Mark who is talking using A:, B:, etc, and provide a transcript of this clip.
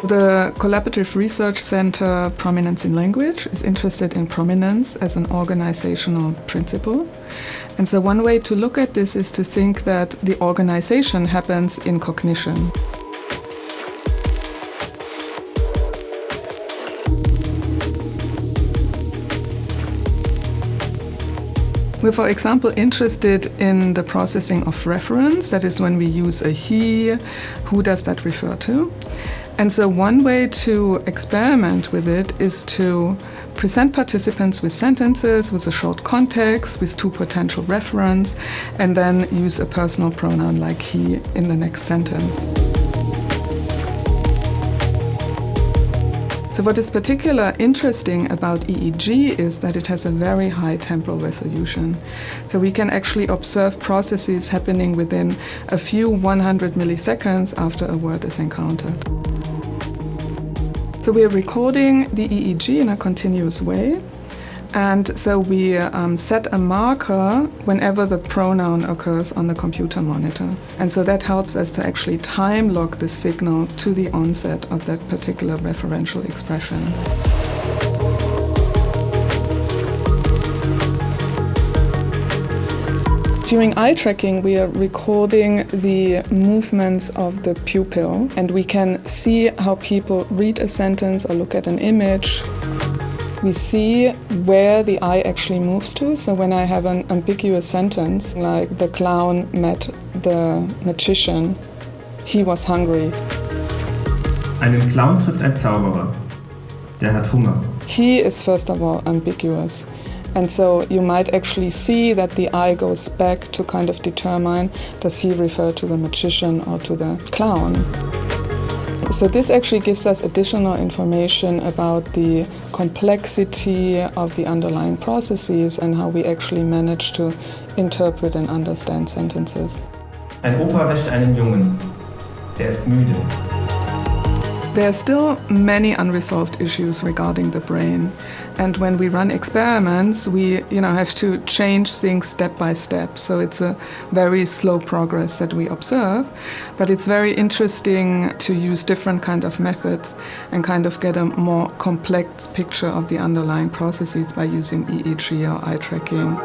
A: The Collaborative Research Center Prominence in Language is interested in prominence as an organizational principle. And so one way to look at this is to think that the organization happens in cognition. We're, for example, interested in the processing of reference. That is when we use a he, who does that refer to? And so one way to experiment with it is to present participants with sentences, with a short context, with two potential referents, and then use a personal pronoun like he in the next sentence. So what is particularly interesting about EEG is that it has a very high temporal resolution. So we can actually observe processes happening within a few 100 milliseconds after a word is encountered. So we are recording the EEG in a continuous way. And so we set a marker whenever the pronoun occurs on the computer monitor. And so that helps us to actually time lock the signal to the onset of that particular referential expression. During eye tracking, we are recording the movements of the pupil, and we can see how people read a sentence or look at an image. We see where the eye actually moves to. So when I have an ambiguous sentence, like the clown met the magician, he was hungry.
B: Einen Clown trifft ein Zauberer. Der hat Hunger.
A: He is first of all ambiguous. And so you might actually see that the eye goes back to kind of determine, does he refer to the magician or to the clown? So this actually gives us additional information about the complexity of the underlying processes and how we actually manage to interpret and understand sentences.
B: Ein Opa wäscht einen Jungen. Der ist müde.
A: There are still many unresolved issues regarding the brain. And when we run experiments, we have to change things step by step. So it's a very slow progress that we observe. But it's very interesting to use different kind of methods and kind of get a more complex picture of the underlying processes by using EEG or eye tracking.